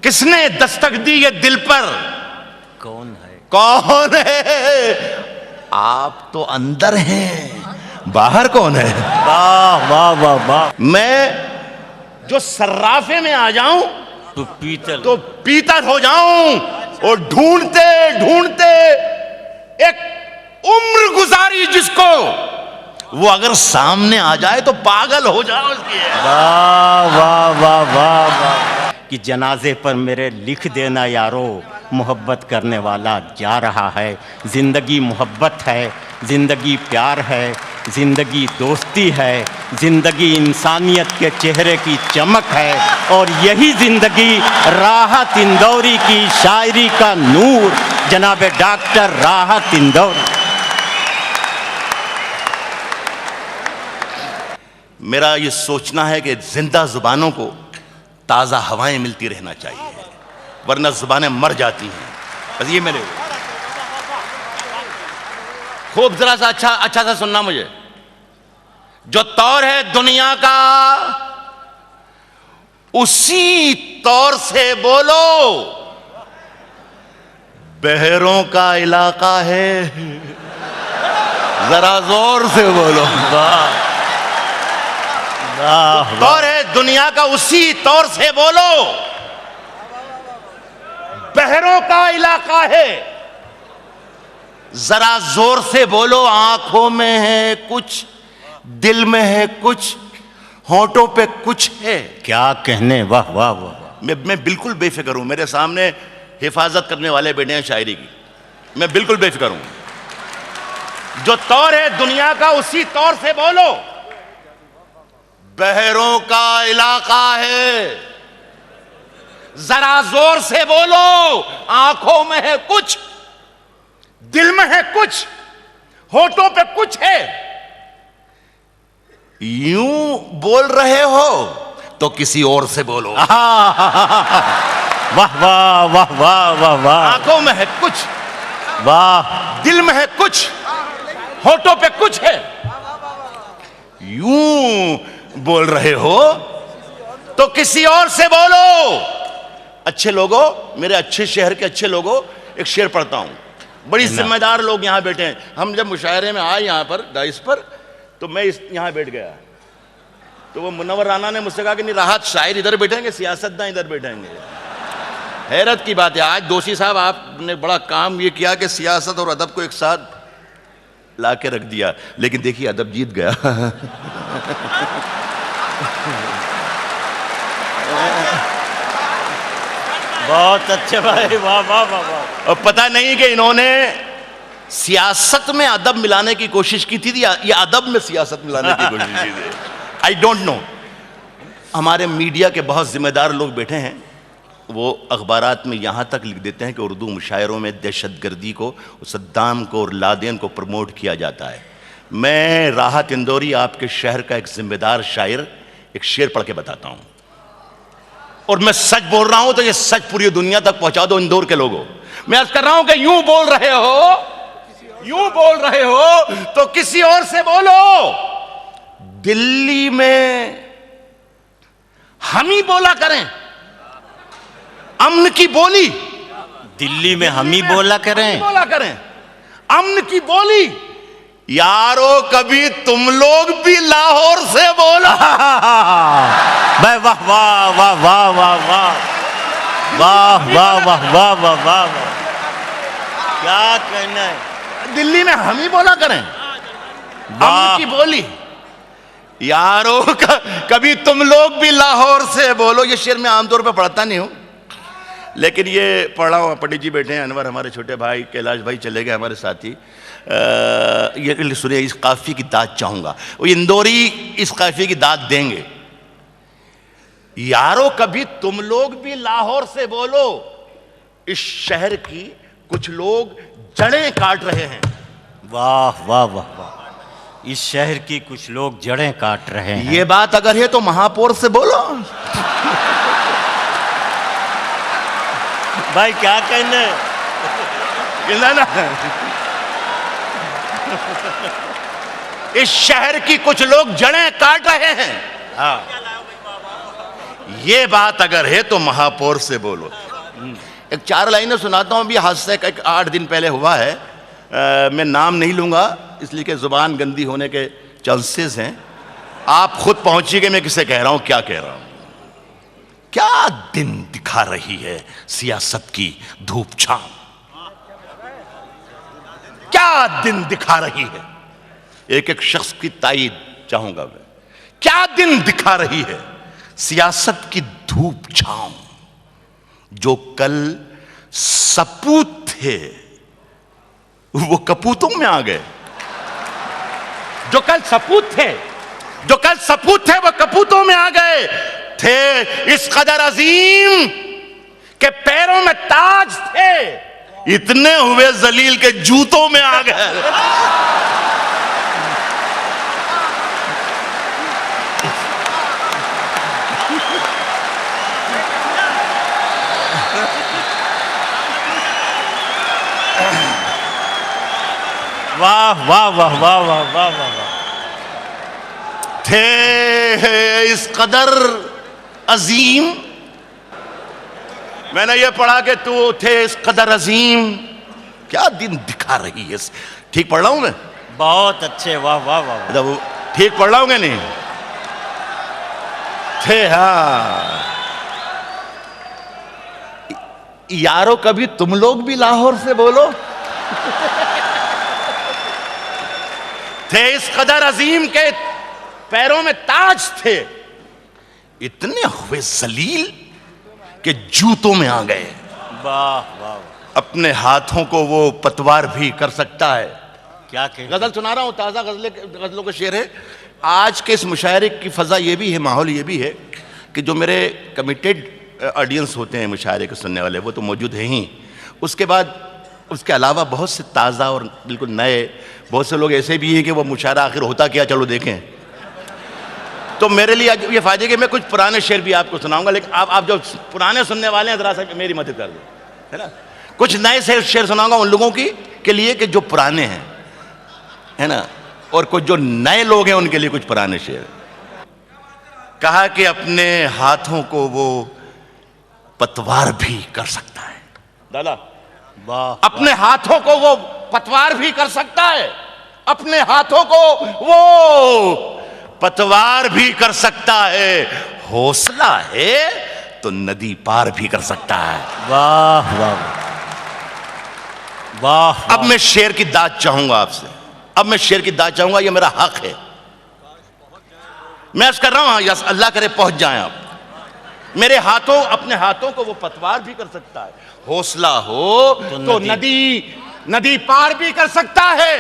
किसने दस्तक दी ये दिल पर? कौन है? कौन है? आप तो अंदर हैं, बाहर कौन है? वाह वाह वाह वाह। मैं जो सर्राफे में आ जाऊं तो पीतल, तो पीतल हो जाऊं, और ढूंढते ढूंढते एक उम्र गुजारी जिसको, वो अगर सामने आ जाए तो पागल हो जाओ उसकी। वाह वाह वाह वाह वाह। कि जनाजे पर मेरे लिख देना यारो, मोहब्बत करने वाला जा रहा है। जिंदगी मोहब्बत है, जिंदगी प्यार है, जिंदगी दोस्ती है, जिंदगी इंसानियत के चेहरे की चमक है, और यही जिंदगी राहत इंदौरी की शायरी का नूर, जनाब डॉक्टर राहत इंदौरी। मेरा ये सोचना है कि जिंदा जुबानों को ताज़ा हवाएं मिलती रहना चाहिए, वरना जुबानें मर जाती हैं। बस ये मेरे खूब जरा सा अच्छा सा सुनना मुझे। जो तौर है दुनिया का उसी तौर से बोलो, बहरों का इलाका है, जरा जोर से बोलो। तौर है दुनिया का उसी तौर से बोलो, बहरों का इलाका है, जरा जोर से बोलो। आंखों में है कुछ, दिल में है कुछ, होंठों पे कुछ है। क्या कहने, वाह वाह वाह। मैं बिल्कुल बेफिक्र हूं, मेरे सामने हिफाजत करने वाले बैठे हैं शायरी की, मैं बिल्कुल बेफिक्र हूं। जो तौर है दुनिया का उसी तौर से बोलो, बहरों का इलाका है, जरा जोर से बोलो। आंखों में है कुछ, दिल में है कुछ, होठों पे कुछ है। यूं बोल रहे हो तो किसी और से बोलो। वाह वाह वाह वाह वाह वाह। आंखों में है कुछ, वाह, दिल में है कुछ, होठों पे कुछ है। यूं बोल रहे हो तो किसी और से बोलो। अच्छे लोगों, मेरे अच्छे शहर के अच्छे लोगों, एक शेर पढ़ता हूं। बड़ी जिम्मेदार लोग यहां बैठे हैं। हम जब मुशायरे में आए यहां पर डाइस पर, तो मैं यहां बैठ गया, तो वो मुनव्वर राना ने मुझसे कहा कि नहीं राहत शायर इधर बैठेंगे, सियासतदान इधर बैठेंगे। हैरत की बात है, आज दोषी साहब आपने बड़ा काम ये किया कि सियासत और अदब को एक साथ ला के रख दिया, लेकिन देखिए अदब जीत गया। बहुत अच्छे भाई, वाह वाह वाह वाह। और पता नहीं कि इन्होंने सियासत में अदब मिलाने की कोशिश की थी या अदब में सियासत मिलाने की कोशिश की थी, आई डोंट नो। हमारे मीडिया के बहुत जिम्मेदार लोग बैठे हैं, वो अखबारात में यहाँ तक लिख देते हैं कि उर्दू मुशायरों में दहशतगर्दी को, सद्दाम को और लादेन को प्रमोट किया जाता है। मैं राहत इंदौरी, आपके शहर का एक जिम्मेदार शायर, एक शेर पढ़ के बताता हूँ, और मैं सच बोल रहा हूँ तो ये सच पूरी दुनिया तक पहुंचा दो इंदौर के लोगों। मैं अर्ज कर रहा हूं कि यूं बोल रहे हो तो किसी और से बोलो। दिल्ली में हम ही बोला करें अमन की बोली, दिल्ली में हम ही बोला करें अमन की बोली। यारो कभी तुम लोग भी लाहौर से बोलो। वाह वाह वाह वाह वाह वाह वाह वाह वाह वाह वाह वाह। क्या कहना है, दिल्ली में हम ही बोला करें अमन की बोली। यारो कभी तुम लोग भी लाहौर से बोलो। ये शेर मैं आमतौर पे पढ़ता नहीं हूं, लेकिन ये पढ़ा हूं। पंडित जी बैठे हैं, अनवर हमारे छोटे भाई, कैलाश भाई चले गए हमारे साथी। ये सुनिए, इस काफी की दाद चाहूंगा, वो इंदौरी इस काफी की दाद देंगे। यारो कभी तुम लोग भी लाहौर से बोलो, इस शहर की कुछ लोग जड़ें काट रहे हैं। वाह वाह वाह वाह। इस शहर की कुछ लोग जड़ें काट रहे हैं। ये बात अगर है तो महापौर से बोलो। भाई क्या कहना है, ना इस शहर की कुछ लोग जड़ें काट रहे हैं। हाँ, ये बात अगर है तो महापौर से बोलो। एक 4 लाइनें सुनाता हूं, अभी हादसा एक 8 दिन पहले हुआ है। मैं नाम नहीं लूंगा इसलिए कि जुबान गंदी होने के चांसेस हैं। आप खुद पहुंचिएगा मैं किसे कह रहा हूं, क्या कह रहा हूं। क्या दिन दिखा रही है सियासत की धूप छांव, क्या दिन दिखा रही है। एक एक शख्स की ताईद चाहूंगा मैं। क्या दिन दिखा रही है सियासत की धूप छांव। जो कल सपूत थे वो कपूतों में आ गए। जो कल सपूत थे वो कपूतों में आ गए। थे इस कदर अजीम के पैरों में ताज थे, इतने हुए जलील के जूतों में आ गए। वाह वाह वाह वाह वाह वाह वाह। थे इस कदर अजीम, मैंने ये पढ़ा कि तू थे इस कदर अजीम। क्या दिन दिखा रही है। ठीक पढ़ रहा हूं मैं? बहुत अच्छे, वाह वाह वाह। मतलब ठीक पढ़ रहा हूं क्या नहीं? थे हाँ यारो, कभी तुम लोग भी लाहौर से बोलो। थे इस कदर अजीम के पैरों में ताज थे, इतने हुए जलील के जूतों में आ गए। वाह वाह। अपने हाथों को वो पतवार भी कर सकता है। क्या कह गजल सुना रहा हूं, ताजा गजलों का शेर है। आज के इस मुशायरे की फजा ये भी है, माहौल ये भी है कि जो मेरे कमिटेड ऑडियंस होते हैं मुशायरे के सुनने वाले, वो तो मौजूद हैं ही। उसके बाद उसके अलावा बहुत से ताज़ा और बिल्कुल नए, बहुत से लोग ऐसे भी हैं कि वो मुशायरा आखिर होता क्या चलो देखें। तो मेरे लिए आज ये फायदे कि मैं कुछ पुराने शेर भी आपको सुनाऊंगा, लेकिन आप जो पुराने सुनने वाले हैं जरा सा मेरी मदद कर दो, है ना। कुछ नए शेर सुनाऊंगा उन लोगों की के लिए कि जो पुराने हैं, है ना, और कुछ जो नए लोग हैं उनके लिए कुछ पुराने शेर। कहा कि अपने हाथों को वो पतवार भी कर सकता है। दादा वाह। अपने हाथों को वो पतवार भी कर सकता है, अपने हाथों को वो पतवार भी कर सकता है। हौसला है तो नदी पार भी कर सकता है। वाह वाह वाह। अब मैं शेर की दाद चाहूंगा आपसे, अब मैं शेर की दाद चाहूंगा, ये मेरा हक है। मैं अर्ज कर रहा हूं, यस अल्लाह करे पहुंच जाएं आप। मेरे हाथों, अपने हाथों को वो पतवार भी कर सकता है। हौसला हो तो नदी पार भी कर सकता है।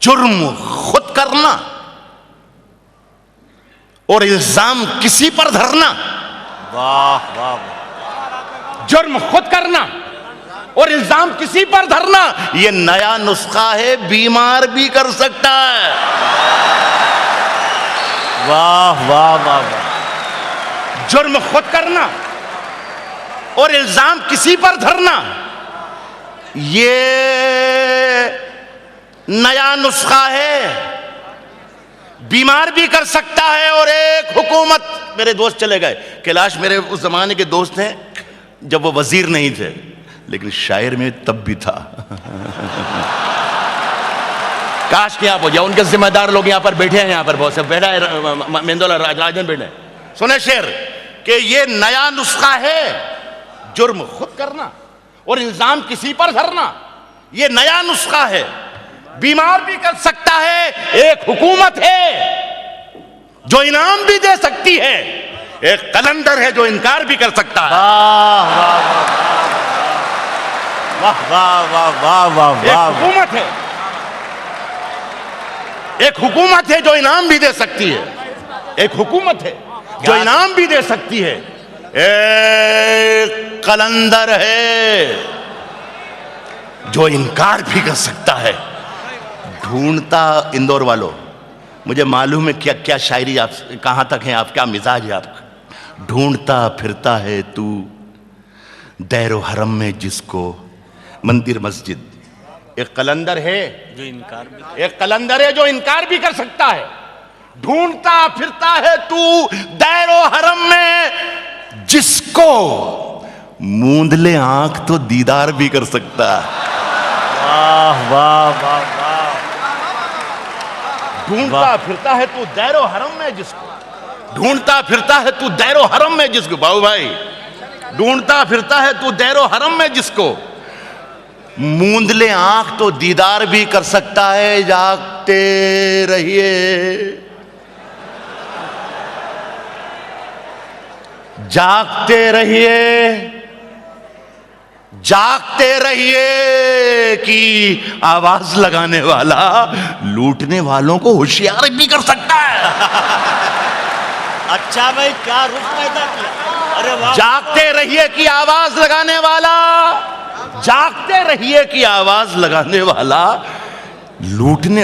जुर्म खुद करना और इल्जाम किसी पर धरना। वाह वाह। जुर्म खुद करना और इल्जाम किसी पर धरना, ये नया नुस्खा है, बीमार भी कर सकता है। वाह वाह वाह वाह। जुर्म खुद करना और इल्जाम किसी पर धरना, ये नया नुस्खा है, बीमार भी कर सकता है। और एक हुकूमत, मेरे दोस्त चले गए, कैलाश मेरे उस जमाने के दोस्त हैं जब वो वजीर नहीं थे, लेकिन शायर में तब भी था। काश के आप हो जाओ, उनके जिम्मेदार लोग यहाँ पर बैठे हैं, यहाँ पर बहुत से बैठा है, मेंदोला राजन बैठे। सुने शेर कि ये नया नुस्खा है, जुर्म खुद करना और इल्जाम किसी पर धरना, ये नया नुस्खा है, बीमार भी कर सकता है। एक हुकूमत है जो इनाम भी दे सकती है, एक कलंदर है जो इनकार भी कर सकता है। वाह वाह वाह वाह वाह। एक हुकूमत है, एक हुकूमत है जो इनाम भी दे सकती है, एक हुकूमत है जो इनाम भी दे सकती है। एक कलंदर है जो इनकार भी कर सकता है। ढूंढता, इंदौर वालों मुझे मालूम है क्या क्या शायरी आप कहां तक है, आप क्या मिजाज है आपका। ढूंढता फिरता है तू दैरो हरम में जिसको मंदिर मस्जिद। एक कलंदर है जो इनकार भी, एक कलंदर है जो इनकार भी कर सकता है। ढूंढता फिरता है तू दैरो हरम में, जिसको मूंद ले आंख तो दीदार भी कर सकता है। वाह वाह वाह वाह। ढूंढता फिरता है तू दैरो हरम में जिसको, ढूंढता फिरता है तू दैरो हरम में जिसको, बाबू भाई, ढूंढता फिरता है तू दैरो हरम में जिसको, मूंद ले आंख तो दीदार भी कर सकता है। जागते रहिए, जागते रहिए, जागते रहिए कि आवाज लगाने वाला लूटने वालों को होशियार भी कर सकता है। अच्छा भाई, क्या रुख पैदा किया। अरे वाह। जागते रहिए कि आवाज लगाने वाला, जागते रहिए कि आवाज लगाने वाला लूटने।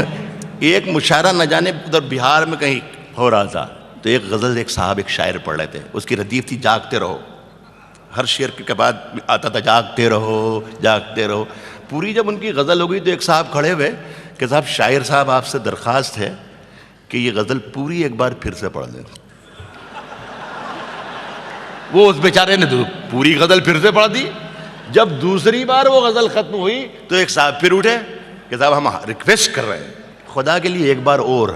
एक मुशायरा न जाने उधर बिहार में कहीं हो रहा था, तो एक गजल एक साहब एक शायर पढ़ रहे थे, उसकी रदीफ थी जागते रहो। हर शेर के बाद आता था जागते रहो जागते रहो। पूरी जब उनकी गजल हो गई तो एक साहब खड़े हुए कि साहब शायर साहब आपसे दरखास्त है कि ये गजल पूरी एक बार फिर से पढ़ लें। वो उस बेचारे ने तो पूरी गजल फिर से पढ़ दी। जब दूसरी बार वो गजल खत्म हुई तो एक साहब फिर उठे कि साहब हम रिक्वेस्ट कर रहे हैं खुदा के लिए एक बार और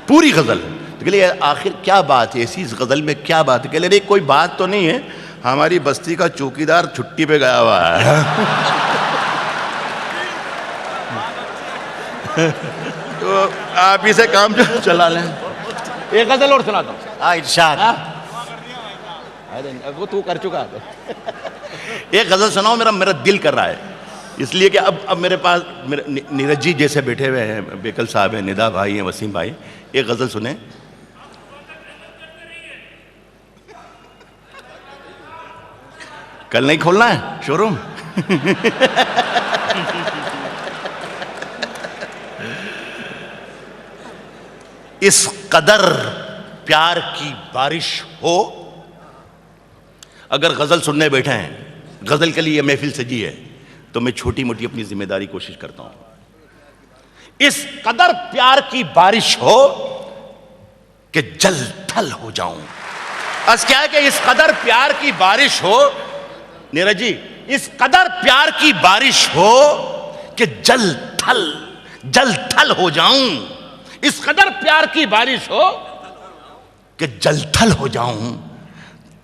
पूरी गजल। तो कह लिए आखिर क्या बात है ऐसी, इस गजल में क्या बात है? कह ले कोई बात तो नहीं है, हमारी बस्ती का चौकीदार छुट्टी पे गया हुआ है। तो आप इसे काम चला लें। एक गजल और सुनाता हूँ। इरशाद। अरे वो तू कर चुका है। एक गजल सुनाओ, मेरा दिल कर रहा है, इसलिए कि अब मेरे पास मेरे नीरज जी जैसे बैठे हुए हैं, बेकल साहब हैं, निदा भाई हैं, वसीम भाई। एक गजल सुने। कल नहीं खोलना है शोरूम? इस कदर प्यार की बारिश हो। अगर गजल सुनने बैठे हैं, गजल के लिए महफिल सजी है, तो मैं छोटी मोटी अपनी जिम्मेदारी कोशिश करता हूं। इस कदर प्यार की बारिश हो कि जल थल हो जाऊं। आज क्या है कि इस कदर प्यार की बारिश हो, नीरज जी, इस कदर प्यार की बारिश हो कि जल थल हो जाऊं। इस कदर प्यार की बारिश हो कि जल थल हो जाऊं।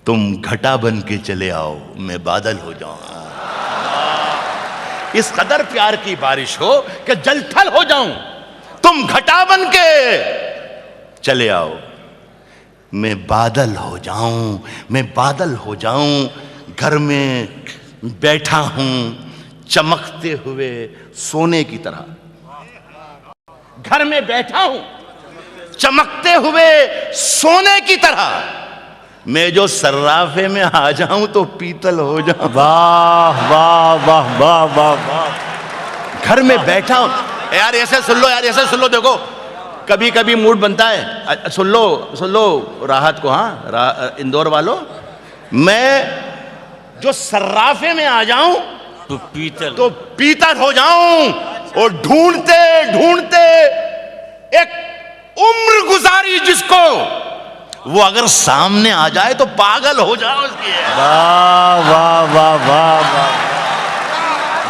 तुम घटा बन के चले आओ, मैं बादल हो जाऊं। इस कदर प्यार की बारिश हो कि जल थल हो जाऊं। तुम घटा बन के चले आओ, मैं बादल हो जाऊं, मैं बादल हो जाऊं। घर में बैठा हूं चमकते हुए सोने की तरह। घर में बैठा हूं चमकते हुए सोने की तरह। मैं जो सर्राफे में आ जाऊं तो पीतल हो जाऊं। वाह वाह वाह वाह वाह वाह। घर में बैठा हूं। यार ऐसे सुन लो, यार ऐसे सुन लो। देखो कभी कभी मूड बनता है। सुन लो राहत को। हाँ इंदौर वालों, मैं जो सर्राफे में आ जाऊं तो पीतल हो जाऊं। और ढूंढते ढूंढते एक उम्र गुजारी जिसको, वो अगर सामने आ जाए तो पागल हो जाओ उसकी। वाह वाह वाह वाह वाह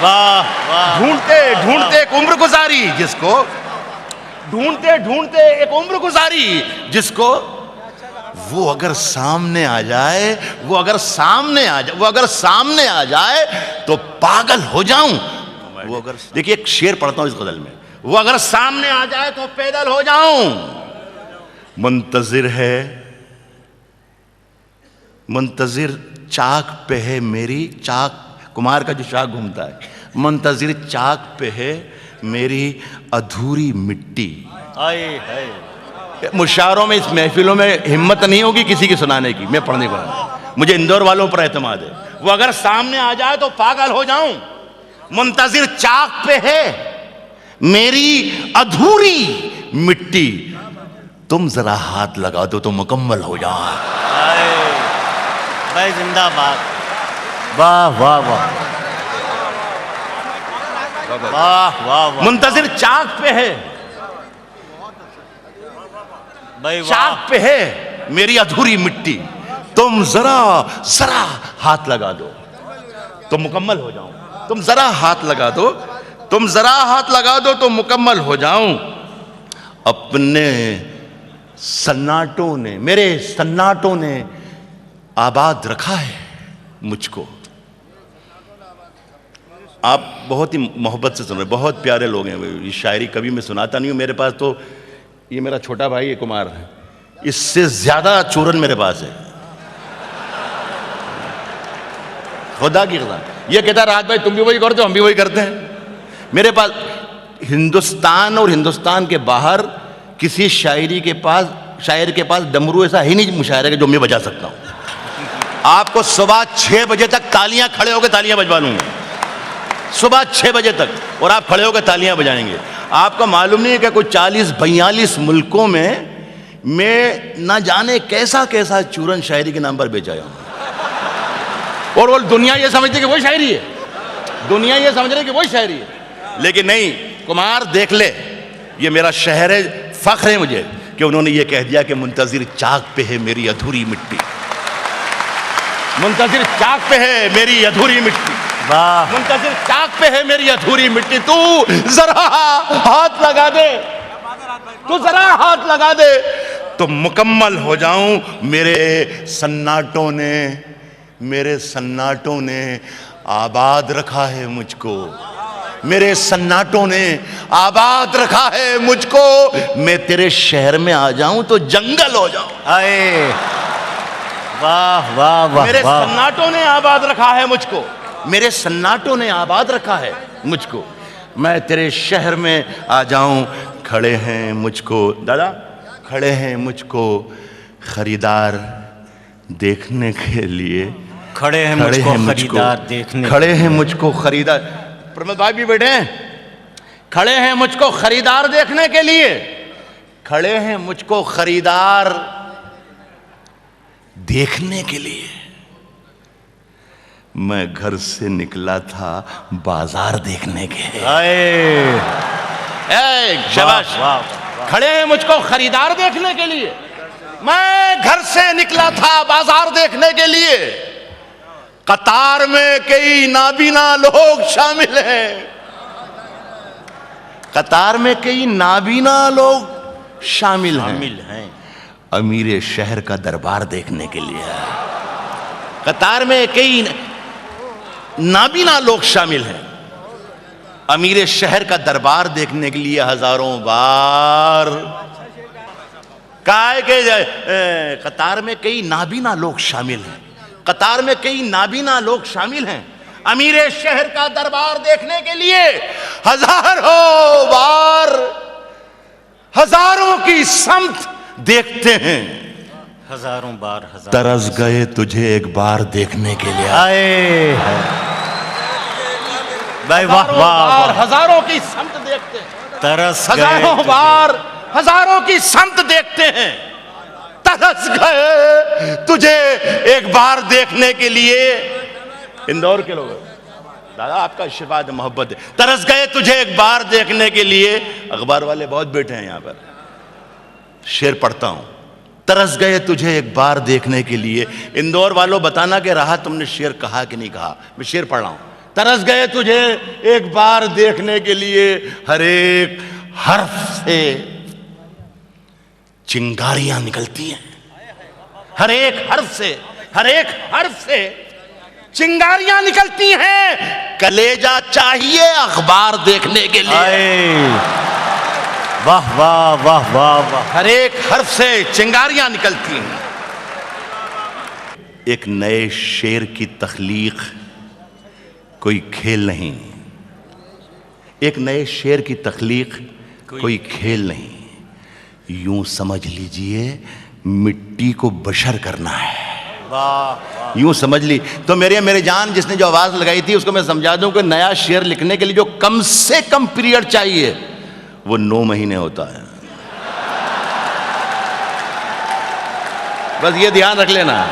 वाह वाह। ढूंढते ढूंढते एक उम्र गुजारी जिसको, ढूंढते ढूंढते एक उम्र गुजारी जिसको, वो अगर सामने आ जाए, वो अगर सामने आ जाए तो पागल हो जाऊं। वो अगर, देखिए एक शेर पढ़ता हूं इस गजल में, वो अगर सामने आ जाए तो पैदल हो जाऊं। मुंतजिर चाक पे है मेरी, चाक कुमार का जो चाक घूमता है, मुंतजिर चाक पे है मेरी अधूरी मिट्टी। मुशायरों में, इस महफिलों में हिम्मत नहीं होगी किसी की सुनाने की, मैं पढ़ने को नहीं। मुझे इंदौर वालों पर एतमाद है। वो अगर सामने आ जाए तो पागल हो जाऊं। मुंतजिर चाक पे है मेरी अधूरी मिट्टी, तुम जरा हाथ लगा दो तो मुकम्मल हो जाए। भाई जिंदाबाद। वाह वाह वाह वाह वाह वाह। मुंतजिर चाक पे है भाई वाह। चाक पे है मेरी अधूरी मिट्टी, तुम जरा जरा हाथ लगा दो तो मुकम्मल हो जाऊं, तुम जरा हाथ लगा दो, तुम जरा हाथ लगा दो तो मुकम्मल हो जाऊं। अपने सन्नाटों ने, मेरे सन्नाटों ने आबाद रखा है मुझको। आप बहुत ही मोहब्बत से सुन रहे, बहुत प्यारे लोग हैं। ये शायरी कभी मैं सुनाता नहीं हूँ, मेरे पास तो ये मेरा छोटा भाई है कुमार, इससे ज्यादा चूरन मेरे पास है, खुदा की कसम। ये कहता राज भाई तुम भी वही करते हो, हम भी वही करते हैं। मेरे पास हिंदुस्तान और हिंदुस्तान के बाहर किसी शायर के पास डमरू ऐसा ही नहीं मुशायरे के जो मैं बजा सकता हूं। आपको सुबह 6 बजे तक तालियां, खड़े होकर तालियां बजवा लूंगा, सुबह 6 बजे तक, और आप खड़े होकर तालियां बजाएंगे। आपको मालूम नहीं है कि कोई 40-42 मुल्कों में मैं ना जाने कैसा कैसा चूरन शायरी के नाम पर बेचाया हूं, और वो दुनिया ये समझती कि वही शायरी है, दुनिया ये समझ रही कि वही शायरी है। लेकिन नहीं कुमार, देख ले, ये मेरा शहर है, फख्र है मुझे कि उन्होंने ये कह दिया कि मुंतजिर चाक पे है मेरी अधूरी मिट्टी, मुंतजिर चाक पे है मेरी अधूरी मिट्टी, वाह। मुंतजिर चाक पे है मेरी अधूरी मिट्टी, तू जरा हाथ लगा दे, तू जरा हाथ लगा दे तो मुकम्मल हो जाऊं। मेरे सन्नाटों ने आबाद रखा है मुझको, मेरे सन्नाटों ने आबाद रखा है मुझको। मैं तेरे शहर में आ जाऊं तो जंगल हो जाऊं। आए, वाह वाह वाह। मेरे सन्नाटों ने आबाद रखा है मुझको, मेरे सन्नाटों ने आबाद रखा है मुझको। मैं तेरे शहर में आ जाऊं, खड़े हैं मुझको, दादा खड़े हैं मुझको खरीदार देखने के लिए, खड़े हैं मुझको खरीदार देखने, खड़े हैं मुझको खरीदार, प्रमोद भाई भी बैठे हैं, खड़े हैं मुझको खरीदार देखने के लिए, खड़े हैं मुझको खरीदार देखने के लिए। मैं घर से निकला था बाजार देखने के। शाबाश, खड़े हैं मुझको खरीदार देखने के लिए, मैं घर से निकला था बाजार देखने के लिए। कतार में कई नाबीना लोग शामिल हैं, कतार में कई नाबीना लोग शामिल हैं। अमीर शहर का दरबार देखने के लिए कतार में कई नाबीना लोग शामिल हैं। अमीर शहर का दरबार देखने के लिए हजारों बार काय के कतार में कई नाबीना लोग शामिल हैं, कतार में कई नाबीना लोग शामिल हैं। अमीर शहर का दरबार देखने के लिए हजारों बार हजारों की समत देखते हैं, हजारों बार हजार तरस गए तुझे एक बार देखने के लिए। आए भाई वाह वाह। हजारों की समत देखते हैं, तरस हजारों बार हजारों की समत देखते हैं, तरस गए तुझे एक बार देखने के लिए। इंदौर के लोग, दादा आपका आशीर्वाद मोहब्बत है, तरस गए तुझे एक बार देखने के लिए। अखबार वाले बहुत बैठे हैं यहाँ पर, शेर पढ़ता हूं, तरस गए तुझे एक बार देखने के लिए। इंदौर वालों बताना कि रहा तुमने शेर कहा कि नहीं कहा, मैं शेर पढ़ रहा हूं। तरस गए तुझे एक बार देखने के लिए, हर एक हर्फ से चिंगारियां निकलती हैं, हर एक हर्फ से चिंगारियां निकलती हैं। कलेजा चाहिए अखबार देखने के लिए। वाह वाह वाह वाह वाह। हर एक हर्फ से चिंगारियां निकलती हैं। एक नए शेर की तख्लीक कोई खेल नहीं, एक नए शेर की तख्लीक कोई खेल नहीं। यूं समझ लीजिए मिट्टी को बशर करना है। वाह, यूं समझ ली तो मेरे जान जिसने जो आवाज लगाई थी उसको मैं समझा दूं कि नया शेर लिखने के लिए जो कम से कम पीरियड चाहिए वो 9 महीने होता है। बस ये ध्यान रख लेना,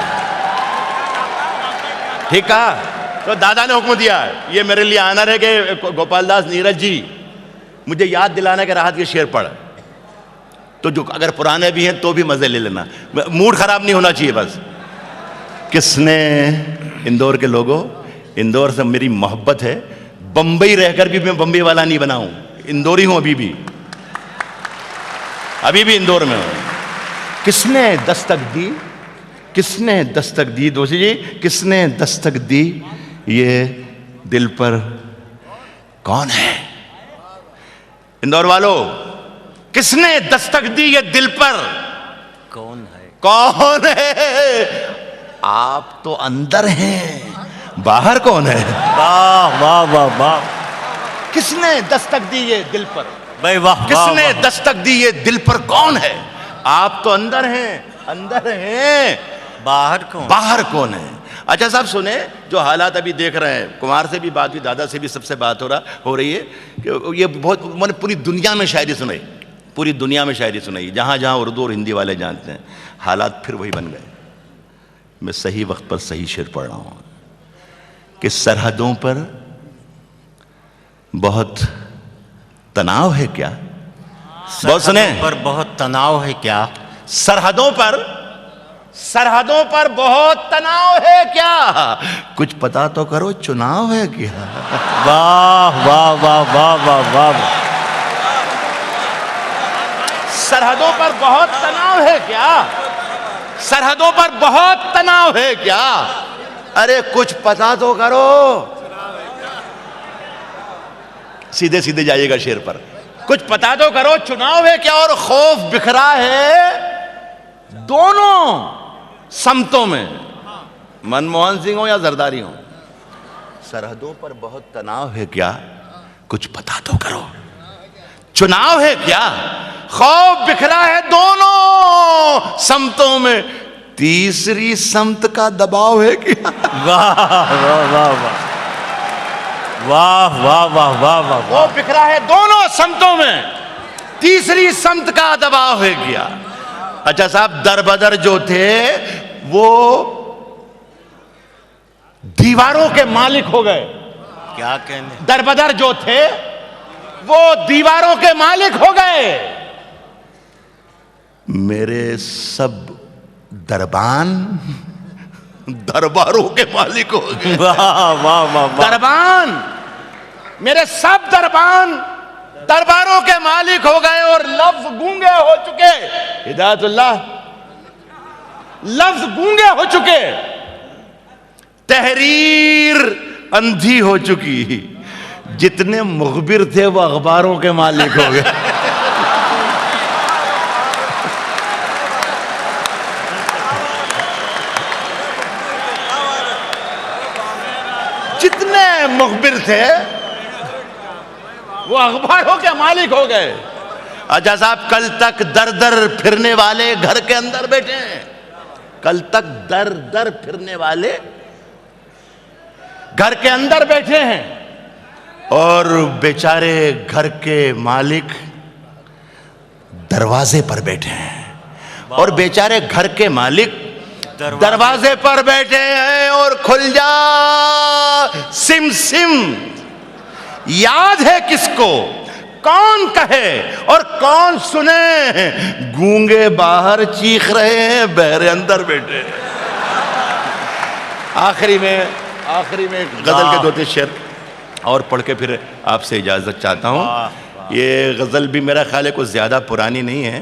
ठीक है। तो दादा ने हुक्म दिया, ये मेरे लिए आनर है कि गोपाल दास नीरज जी मुझे याद दिलाना कि राहत के शेर पढ़। तो जो अगर पुराने भी हैं तो भी मजे ले लेना, मूड खराब नहीं होना चाहिए बस। किसने, इंदौर के लोगों, इंदौर से मेरी मोहब्बत है, बंबई रहकर भी मैं बंबई वाला नहीं बना हूं, इंदौरी हूं अभी भी इंदौर में हूं। किसने दस्तक दी, किसने दस्तक दी दोषी जी, किसने दस्तक दी ये दिल पर, कौन है? इंदौर वालों, किसने दस्तक दी ये दिल पर, कौन है? कौन है? आप तो अंदर हैं, बाहर कौन है? वाह वाह वाह वाह, किसने दस्तक दी ये दिल पर भाई वाह, किसने वाह, वाह। दस्तक दी ये दिल पर, कौन है? आप तो अंदर हैं, अंदर हैं, बाहर कौन? बाहर कौन है? अच्छा साहब सुने, जो हालात अभी देख रहे हैं, कुमार से भी बात हुई, दादा से भी सबसे बात हो रही है कि ये बहुत, मैंने पूरी दुनिया में शायरी सुनाई, पूरी दुनिया में शायरी सुनाई, जहां जहां उर्दू और हिंदी वाले जानते हैं, हालात फिर वही बन गए। मैं सही वक्त पर सही शेर पढ़ रहा हूं कि सरहदों पर बहुत तनाव है क्या? बहुत सुने, पर बहुत तनाव है क्या? सरहदों पर बहुत तनाव है क्या? कुछ पता तो करो, चुनाव है क्या? वाह वाह वाह वाह वाह वाह। सरहदों पर बहुत तनाव है क्या? सरहदों पर बहुत तनाव है क्या? अरे कुछ पता तो करो। सीधे सीधे जाइएगा शेर पर, कुछ पता तो करो, चुनाव है क्या? और खौफ बिखरा है दोनों समतों में, मनमोहन सिंह हो या जरदारी हो। सरहदों पर बहुत तनाव है क्या? कुछ पता तो करो, चुनाव है क्या? खौफ बिखरा है दोनों समतों में, तीसरी समत का दबाव है क्या? वाह वाह वाह वाह वाह वाह वाह वाह वाह। वो बिखरा है दोनों समतों में, तीसरी समत का दबाव है क्या? अच्छा साहब, दरबदर जो थे वो दीवारों के मालिक हो गए। क्या कहने? दरबदर जो थे वो दीवारों के मालिक हो गए। मेरे सब दरबान दरबारों के मालिक हो गए। वाह वाह वाह वाह। दरबान, मेरे सब दरबान दरबारों के मालिक हो गए और लफ्ज गूंगे हो चुके। हिदायतुल्लाह, लफ्ज गूंगे हो चुके, तहरीर अंधी हो चुकी, जितने मुखबिर थे वो अखबारों के मालिक हो गए। जितने मुखबिर थे वो अखबारों के मालिक हो गए। अच्छा साहब, कल तक दर दर फिरने वाले घर के अंदर बैठे हैं, कल तक दर दर फिरने वाले घर के अंदर बैठे हैं, और बेचारे घर के मालिक दरवाजे पर बैठे हैं। और बेचारे घर के मालिक दरवाजे पर बैठे हैं, और खुल जा सिम सिम, याद है किसको, कौन कहे और कौन सुने, गूंगे बाहर चीख रहे हैं, बहरे अंदर बैठे हैं। आखिरी में गजल के 2-3 शेर और पढ़ के फिर आपसे इजाजत चाहता हूँ। ये गजल भी मेरा ख्याल है कुछ ज्यादा पुरानी नहीं है,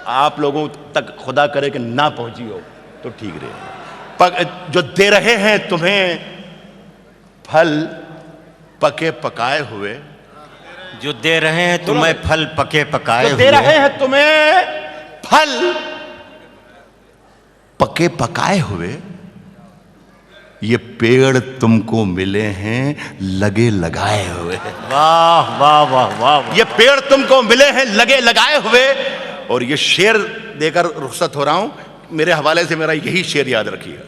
आप लोगों तक खुदा करे कि ना पहुंची हो तो ठीक रहे। जो दे रहे हैं तुम्हें फल पके पकाए हुए, जो दे रहे हैं तुम्हें फल पके पकाए जो दे रहे हैं तुम्हें फल पके पकाए हुए, ये पेड़ तुमको मिले हैं लगे लगाए हुए। वाह वाह वाह वाह। ये पेड़ तुमको मिले हैं लगे लगाए हुए। और ये शेर देकर रुखसत हो रहा हूं, मेरे हवाले से मेरा यही शेर याद रखिए,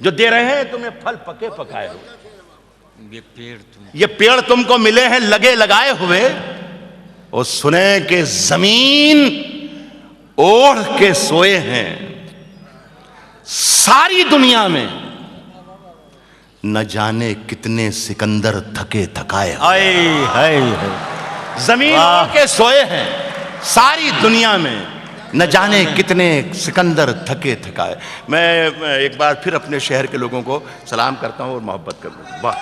जो दे रहे हैं तुम्हें फल पके पकाए हुए, ये पेड़ तुमको मिले हैं लगे लगाए हुए, और सुने कि जमीन ओढ़ के सोए हैं सारी दुनिया में, न जाने कितने सिकंदर थके थकाए। हाय हाय हाय। जमीन वाह। के सोए हैं सारी दुनिया में, न जाने कितने सिकंदर थके थकाए। मैं एक बार फिर अपने शहर के लोगों को सलाम करता हूँ और मोहब्बत करता हूँ। वाह।